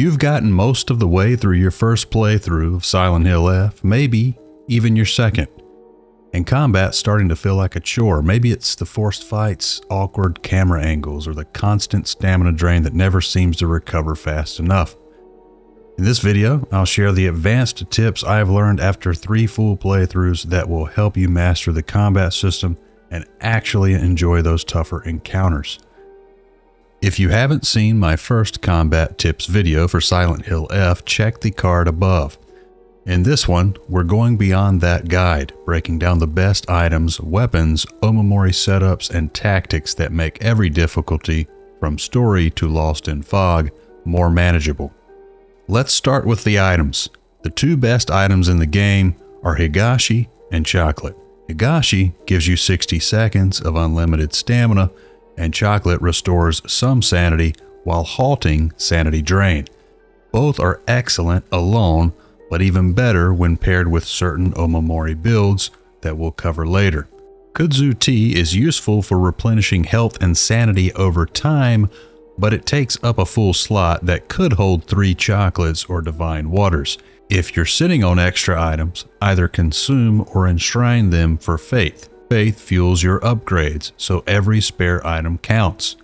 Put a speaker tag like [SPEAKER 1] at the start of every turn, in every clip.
[SPEAKER 1] You've gotten most of the way through your first playthrough of Silent Hill F, maybe even your second, and combat's starting to feel like a chore. Maybe it's the forced fights, awkward camera angles, or the constant stamina drain that never seems to recover fast enough. In this video, I'll share the advanced tips I've learned after 3 full playthroughs that will help you master the combat system and actually enjoy those tougher encounters. If you haven't seen my first combat tips video for Silent Hill F, check the card above. In this one, we're going beyond that guide, breaking down the best items, weapons, Omamori setups, and tactics that make every difficulty, from story to Lost in Fog, more manageable. Let's start with the items. The 2 best items in the game are Higashi and Chocolate. Higashi gives you 60 seconds of unlimited stamina, and Chocolate restores some sanity while halting sanity drain. Both are excellent alone, but even better when paired with certain Omamori builds that we'll cover later. Kudzu Tea is useful for replenishing health and sanity over time, but it takes up a full slot that could hold 3 chocolates or divine waters. If you're sitting on extra items, either consume or enshrine them for faith. Faith fuels your upgrades, so every spare item counts.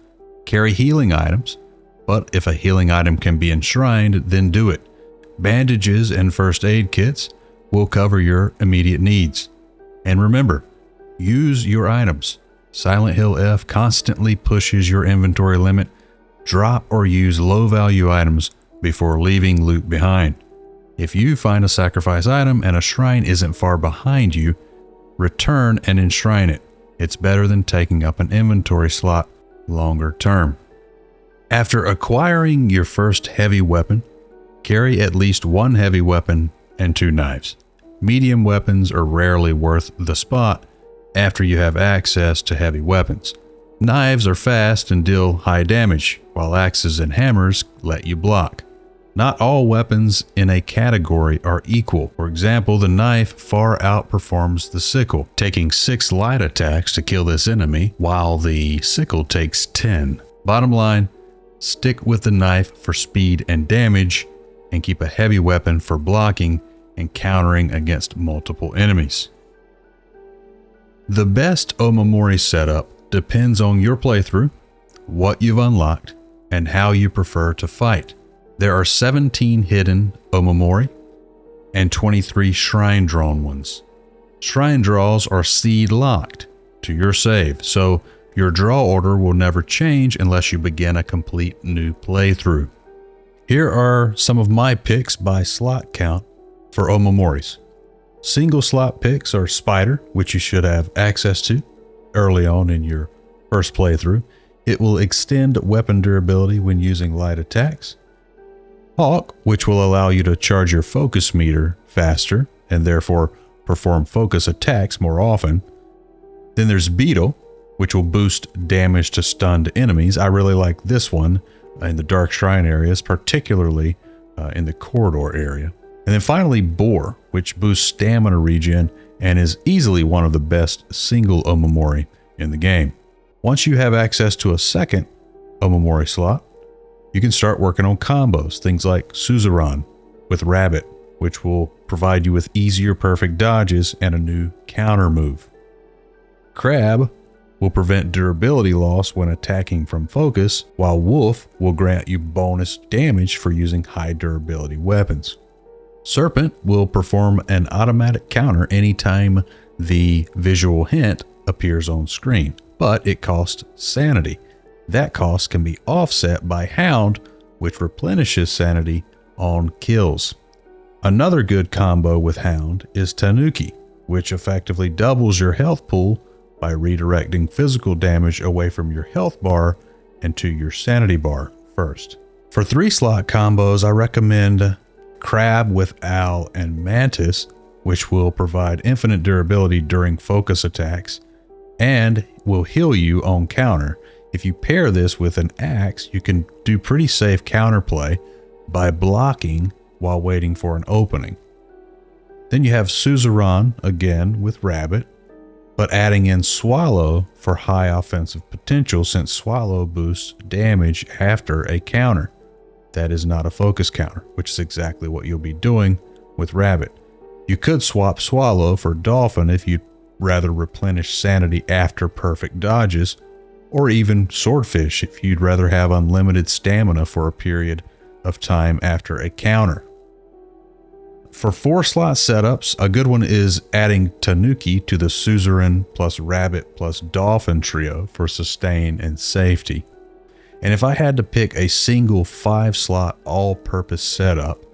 [SPEAKER 1] Carry healing items, but if a healing item can be enshrined, then do it. Bandages and first aid kits will cover your immediate needs. And remember, use your items. Silent Hill F constantly pushes your inventory limit. Drop or use low value items before leaving loot behind. If you find a sacrifice item and a shrine isn't far behind you, return and enshrine it. It's better than taking up an inventory slot longer term. After acquiring your first heavy weapon, carry at least 1 heavy weapon and 2 knives. Medium weapons are rarely worth the spot after you have access to heavy weapons. Knives are fast and deal high damage, while axes and hammers let you block. Not all weapons in a category are equal. For example, the knife far outperforms the sickle, taking 6 light attacks to kill this enemy, while the sickle takes 10. Bottom line, stick with the knife for speed and damage, and keep a heavy weapon for blocking and countering against multiple enemies. The best Omamori setup depends on your playthrough, what you've unlocked, and how you prefer to fight. There are 17 hidden Omamori and 23 shrine drawn ones. Shrine draws are seed locked to your save, so your draw order will never change unless you begin a complete new playthrough. Here are some of my picks by slot count for Omamoris. Single slot picks are Spider, which you should have access to early on in your first playthrough. It will extend weapon durability when using light attacks. Hawk, which will allow you to charge your focus meter faster and therefore perform focus attacks more often. Then there's Beetle, which will boost damage to stunned enemies. I really like this one in the Dark Shrine areas, particularly in the corridor area. And then finally Boar, which boosts stamina regen and is easily one of the best single Omamori in the game. Once you have access to a second Omamori slot, you can start working on combos, things like Suzuran with Rabbit, which will provide you with easier perfect dodges and a new counter move. Crab will prevent durability loss when attacking from focus, while Wolf will grant you bonus damage for using high durability weapons. Serpent will perform an automatic counter anytime the visual hint appears on screen, but it costs sanity. That cost can be offset by Hound, which replenishes sanity on kills. Another good combo with Hound is Tanuki, which effectively doubles your health pool by redirecting physical damage away from your health bar and to your sanity bar first. For 3 slot combos, I recommend Crab with Owl and Mantis, which will provide infinite durability during focus attacks and will heal you on counter. If you pair this with an axe, you can do pretty safe counterplay by blocking while waiting for an opening. Then you have Suzuran again with Rabbit, but adding in Swallow for high offensive potential since Swallow boosts damage after a counter. that is not a focus counter, which is exactly what you'll be doing with Rabbit. You could swap Swallow for Dolphin if you'd rather replenish sanity after perfect dodges, or even Swordfish if you'd rather have unlimited stamina for a period of time after a counter. For 4-slot setups, a good one is adding Tanuki to the Suzuran plus Rabbit plus Dolphin trio for sustain and safety. And if I had to pick a single 5-slot all-purpose setup,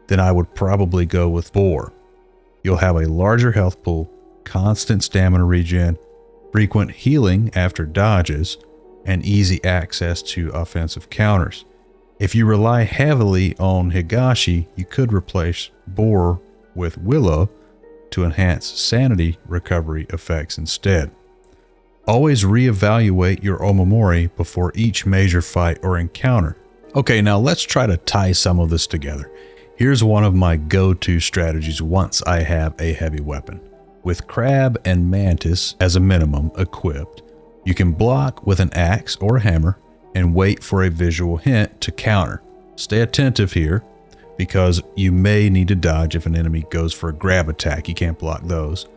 [SPEAKER 1] then I would probably go with Boar. You'll have a larger health pool, constant stamina regen, frequent healing after dodges, and easy access to offensive counters. If you rely heavily on Higashi, you could replace Boar with Willow to enhance sanity recovery effects instead. Always reevaluate your Omamori before each major fight or encounter. Okay, now let's try to tie some of this together. Here's one of my go-to strategies once I have a heavy weapon. With Crab and Mantis as a minimum equipped, you can block with an axe or a hammer and wait for a visual hint to counter. Stay attentive here because you may need to dodge if an enemy goes for a grab attack. You can't block those.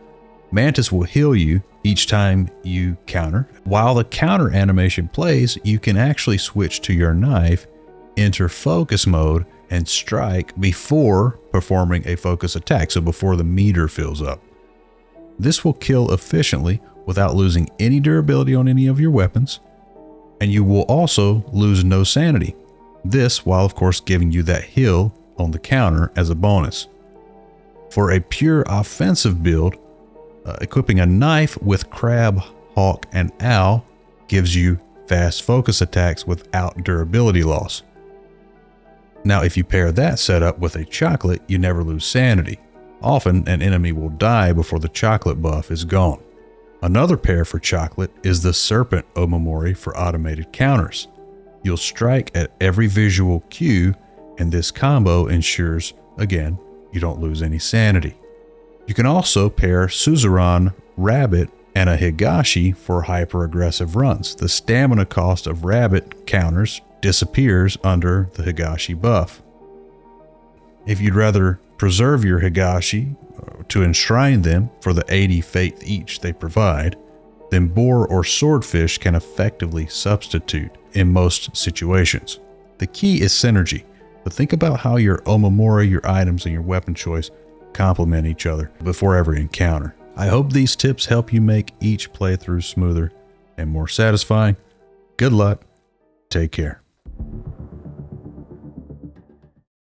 [SPEAKER 1] Mantis will heal you each time you counter. While the counter animation plays, you can actually switch to your knife, enter focus mode, and strike before performing a focus attack, so before the meter fills up. This will kill efficiently without losing any durability on any of your weapons, and you will also lose no sanity. This while of course giving you that heal on the counter as a bonus. For a pure offensive build, equipping a knife with Crab, Hawk, and Owl gives you fast focus attacks without durability loss. Now, if you pair that setup with a chocolate, you never lose sanity. Often, an enemy will die before the chocolate buff is gone. Another pair for chocolate is the Serpent Omamori for automated counters. You'll strike at every visual cue, and this combo ensures, again, you don't lose any sanity. You can also pair Suzuran Rabbit and a Higashi for hyper-aggressive runs. The stamina cost of Rabbit counters disappears under the Higashi buff. If you'd rather preserve your Higashi to enshrine them for the 80 faith each they provide, then Boar or Swordfish can effectively substitute in most situations. The key is synergy, but think about how your Omamori, your items, and your weapon choice complement each other before every encounter. I hope these tips help you make each playthrough smoother and more satisfying. Good luck. Take care.